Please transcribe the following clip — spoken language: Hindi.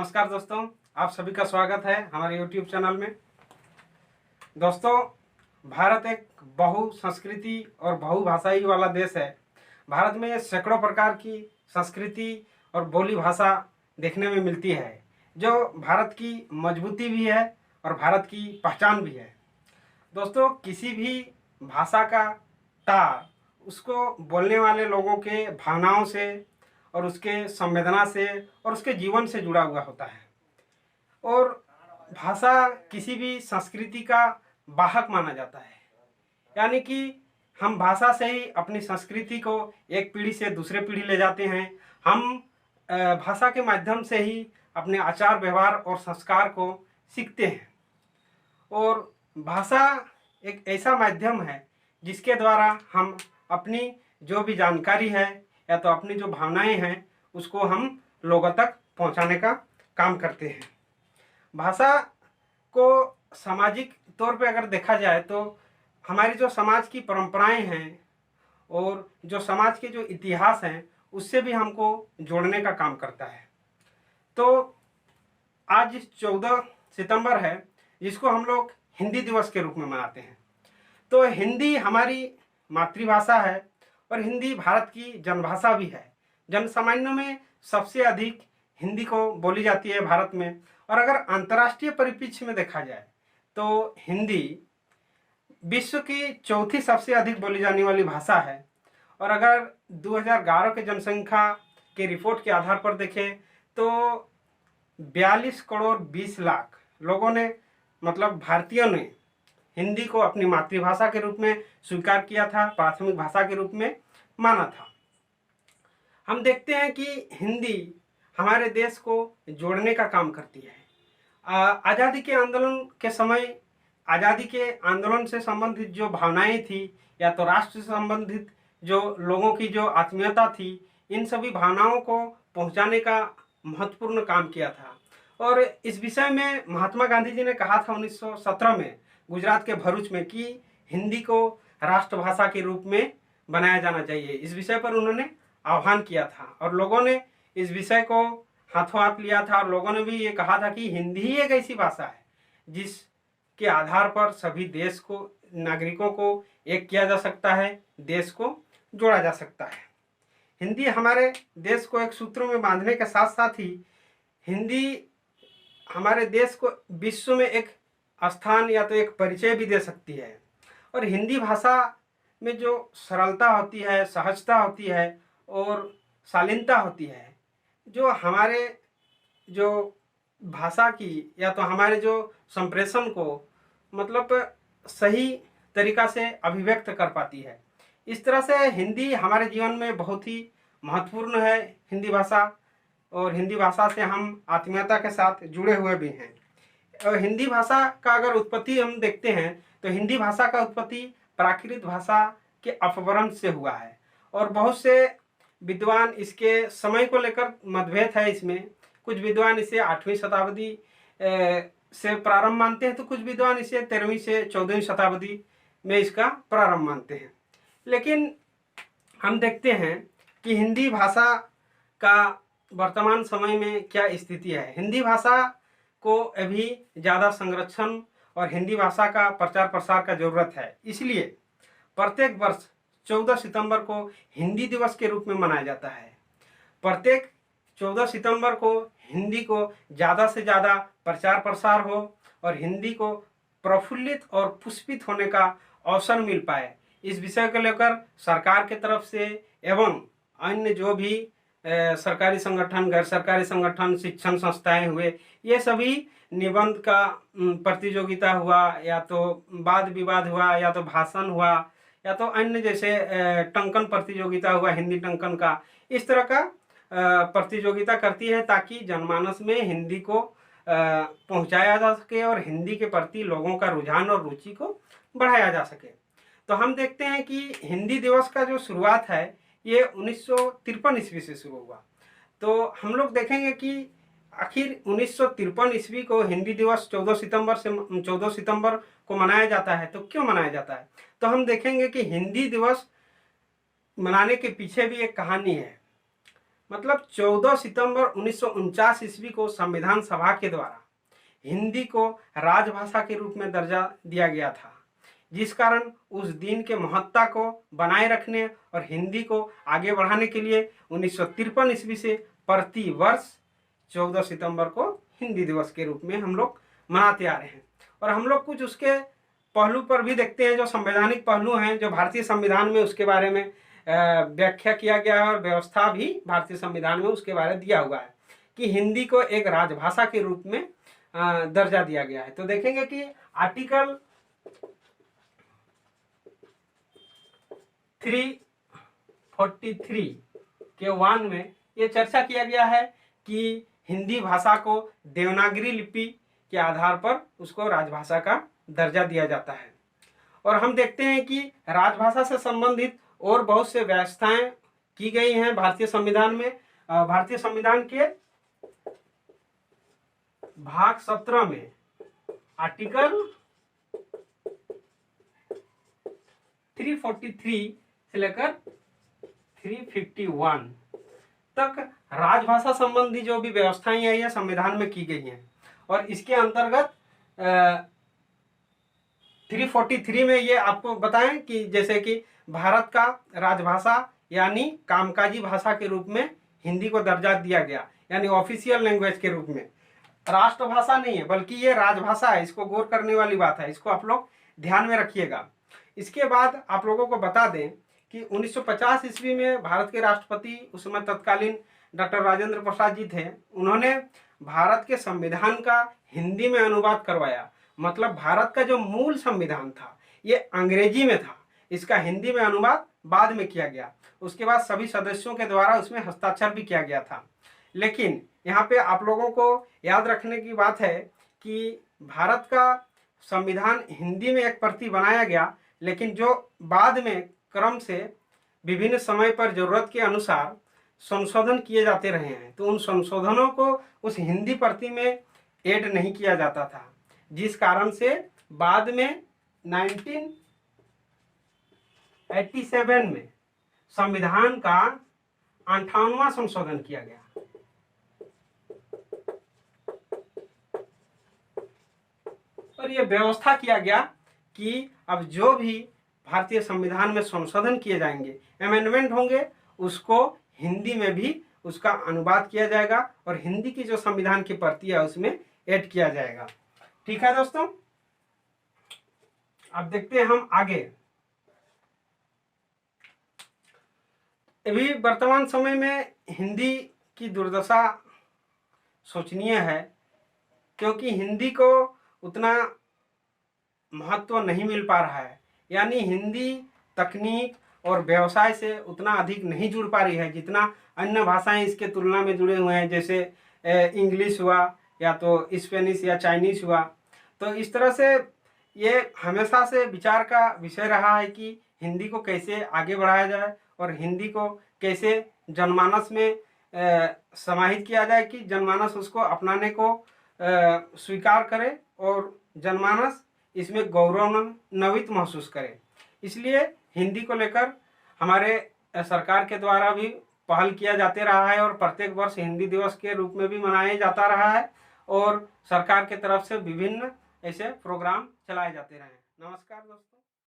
नमस्कार दोस्तों, आप सभी का स्वागत है हमारे YouTube चैनल में। दोस्तों, भारत एक बहु संस्कृति और बहुभाषाई वाला देश है। भारत में सैकड़ों प्रकार की संस्कृति और बोली भाषा देखने में मिलती है, जो भारत की मजबूती भी है और भारत की पहचान भी है। दोस्तों, किसी भी भाषा का तार उसको बोलने वाले लोगों के भावनाओं से और उसके संवेदना से और उसके जीवन से जुड़ा हुआ होता है। और भाषा किसी भी संस्कृति का वाहक माना जाता है, यानी कि हम भाषा से ही अपनी संस्कृति को एक पीढ़ी से दूसरे पीढ़ी ले जाते हैं। हम भाषा के माध्यम से ही अपने आचार व्यवहार और संस्कार को सीखते हैं। और भाषा एक ऐसा माध्यम है जिसके द्वारा हम अपनी जो भी जानकारी है या तो अपनी जो भावनाएं हैं उसको हम लोगों तक पहुंचाने का काम करते हैं। भाषा को सामाजिक तौर पे अगर देखा जाए तो हमारी जो समाज की परंपराएं हैं और जो समाज के जो इतिहास हैं उससे भी हमको जोड़ने का काम करता है। तो आज 14 सितंबर है, जिसको हम लोग हिंदी दिवस के रूप में मनाते हैं। तो हिंदी हमारी मातृभाषा है और हिंदी भारत की जनभाषा भी है। जनसामान्य में सबसे अधिक हिंदी को बोली जाती है भारत में। और अगर अंतर्राष्ट्रीय परिप्रेक्ष्य में देखा जाए तो हिंदी विश्व की चौथी सबसे अधिक बोली जाने वाली भाषा है। और अगर 2011 के जनसंख्या के रिपोर्ट के आधार पर देखें तो 42 करोड़ 20 लाख लोगों ने, मतलब भारतीयों ने, हिंदी को अपनी मातृभाषा के रूप में स्वीकार किया था, प्राथमिक भाषा के रूप में माना था। हम देखते हैं कि हिंदी हमारे देश को जोड़ने का काम करती है। आज़ादी के आंदोलन के समय आज़ादी के आंदोलन से संबंधित जो भावनाएं थी या तो राष्ट्र से संबंधित जो लोगों की जो आत्मीयता थी, इन सभी भावनाओं को पहुंचाने का महत्वपूर्ण काम किया था। और इस विषय में महात्मा गांधी जी ने कहा था 1917 में गुजरात के भरूच में कि हिंदी को राष्ट्रभाषा के रूप में बनाया जाना चाहिए। इस विषय पर उन्होंने आह्वान किया था और लोगों ने इस विषय को हाथों हाथ लिया था। और लोगों ने भी ये कहा था कि हिंदी ही एक ऐसी भाषा है जिसके आधार पर सभी देश को, नागरिकों को एक किया जा सकता है, देश को जोड़ा जा सकता है। हिंदी हमारे देश को एक सूत्रों में बांधने के साथ साथ ही हिंदी हमारे देश को विश्व में एक स्थान या तो एक परिचय भी दे सकती है। और हिंदी भाषा में जो सरलता होती है, सहजता होती है और शालीनता होती है, जो हमारे जो भाषा की या तो हमारे जो संप्रेषण को मतलब सही तरीका से अभिव्यक्त कर पाती है। इस तरह से हिंदी हमारे जीवन में बहुत ही महत्वपूर्ण है, हिंदी भाषा। और हिंदी भाषा से हम आत्मीयता के साथ जुड़े हुए भी हैं। और हिंदी भाषा का अगर उत्पत्ति हम देखते हैं तो हिंदी भाषा का उत्पत्ति प्राकृत भाषा के अपभ्रंश से हुआ है। और बहुत से विद्वान इसके समय को लेकर मतभेद है। इसमें कुछ विद्वान इसे 8वीं शताब्दी से प्रारंभ मानते हैं, तो कुछ विद्वान इसे 13वीं से 14वीं शताब्दी में इसका प्रारंभ मानते हैं। लेकिन हम देखते हैं कि हिंदी भाषा का वर्तमान समय में क्या स्थिति है। हिंदी भाषा को अभी ज़्यादा संरक्षण और हिंदी भाषा का प्रचार प्रसार का जरूरत है। इसलिए प्रत्येक वर्ष 14 सितंबर को हिंदी दिवस के रूप में मनाया जाता है। प्रत्येक 14 सितंबर को हिंदी को ज़्यादा से ज़्यादा प्रचार प्रसार हो और हिंदी को प्रफुल्लित और पुष्पित होने का अवसर मिल पाए, इस विषय को लेकर सरकार के तरफ से एवं अन्य जो भी सरकारी संगठन, गैर सरकारी संगठन, शिक्षण संस्थाएं हुए, ये सभी निबंध का प्रतियोगिता हुआ या तो वाद विवाद हुआ या तो भाषण हुआ या तो अन्य जैसे टंकन प्रतियोगिता हुआ, हिंदी टंकन का, इस तरह का प्रतियोगिता करती है ताकि जनमानस में हिंदी को पहुंचाया जा सके और हिंदी के प्रति लोगों का रुझान और रुचि को बढ़ाया जा सके। तो हम देखते हैं कि हिंदी दिवस का जो शुरुआत है ये 1953 ईस्वी से शुरू हुआ। तो हम लोग देखेंगे कि आखिर 1953 ईस्वी को हिंदी दिवस 14 सितंबर को मनाया जाता है। तो क्यों मनाया जाता है? तो हम देखेंगे कि हिंदी दिवस मनाने के पीछे भी एक कहानी है। मतलब 14 सितंबर 1949 ईस्वी को संविधान सभा के द्वारा हिंदी को राजभाषा के रूप में दर्जा दिया गया था, जिस कारण उस दिन के महत्ता को बनाए रखने और हिंदी को आगे बढ़ाने के लिए 1953 ईस्वी से प्रति वर्ष 14 सितंबर को हिंदी दिवस के रूप में हम लोग मनाते आ रहे हैं। और हम लोग कुछ उसके पहलू पर भी देखते हैं, जो संवैधानिक पहलू हैं, जो भारतीय संविधान में उसके बारे में व्याख्या किया गया है और व्यवस्था भी भारतीय संविधान में उसके बारे में दिया हुआ है कि हिंदी को एक राजभाषा के रूप में दर्जा दिया गया है। तो देखेंगे कि आर्टिकल 343 के 1 में ये चर्चा किया गया है कि हिंदी भाषा को देवनागरी लिपि के आधार पर उसको राजभाषा का दर्जा दिया जाता है। और हम देखते हैं कि राजभाषा से संबंधित और बहुत से व्यवस्थाएं की गई हैं भारतीय संविधान में। भारतीय संविधान के भाग 17 में आर्टिकल 343 से लेकर 351 तक राजभाषा संबंधी जो भी व्यवस्थाएं हैं संविधान में की गई हैं। और इसके अंतर्गत 343 में ये आपको बताएं कि जैसे कि भारत का राजभाषा यानी कामकाजी भाषा के रूप में हिंदी को दर्जा दिया गया, यानी ऑफिशियल लैंग्वेज के रूप में। राष्ट्रभाषा नहीं है बल्कि ये राजभाषा है, इसको गौर करने वाली बात है, इसको आप लोग ध्यान में रखिएगा। इसके बाद आप लोगों को बता दें कि 1950 ईस्वी में भारत के राष्ट्रपति उस समय तत्कालीन डॉक्टर राजेंद्र प्रसाद जी थे। उन्होंने भारत के संविधान का हिंदी में अनुवाद करवाया। मतलब भारत का जो मूल संविधान था ये अंग्रेजी में था, इसका हिंदी में अनुवाद बाद में किया गया। उसके बाद सभी सदस्यों के द्वारा उसमें हस्ताक्षर भी किया गया था। लेकिन यहाँ पे आप लोगों को याद रखने की बात है कि भारत का संविधान हिंदी में एक प्रति बनाया गया, लेकिन जो बाद में क्रम से विभिन्न समय पर जरूरत के अनुसार संशोधन किए जाते रहे हैं, तो उन संशोधनों को उस हिंदी प्रति में ऐड नहीं किया जाता था, जिस कारण से बाद में 1987 में संविधान का 58वां संशोधन किया गया। और यह व्यवस्था किया गया कि अब जो भी भारतीय संविधान में संशोधन किए जाएंगे, अमेंडमेंट होंगे, उसको हिंदी में भी उसका अनुवाद किया जाएगा और हिंदी की जो संविधान की प्रति है उसमें ऐड किया जाएगा। ठीक है दोस्तों, अब देखते हैं हम आगे। अभी वर्तमान समय में हिंदी की दुर्दशा शोचनीय है, क्योंकि हिंदी को उतना महत्व नहीं मिल पा रहा है। यानी हिंदी तकनीक और व्यवसाय से उतना अधिक नहीं जुड़ पा रही है जितना अन्य भाषाएं इसके तुलना में जुड़े हुए हैं, जैसे इंग्लिश हुआ या तो स्पेनिश या चाइनीज हुआ। तो इस तरह से ये हमेशा से विचार का विषय रहा है कि हिंदी को कैसे आगे बढ़ाया जाए और हिंदी को कैसे जनमानस में समाहित किया जाए कि जनमानस उसको अपनाने को स्वीकार करे और जनमानस इसमें गौरवान्वित महसूस करे। इसलिए हिंदी को लेकर हमारे सरकार के द्वारा भी पहल किया जाते रहा है और प्रत्येक वर्ष हिंदी दिवस के रूप में भी मनाया जाता रहा है और सरकार के तरफ से विभिन्न ऐसे प्रोग्राम चलाए जाते रहे हैं। नमस्कार दोस्तों।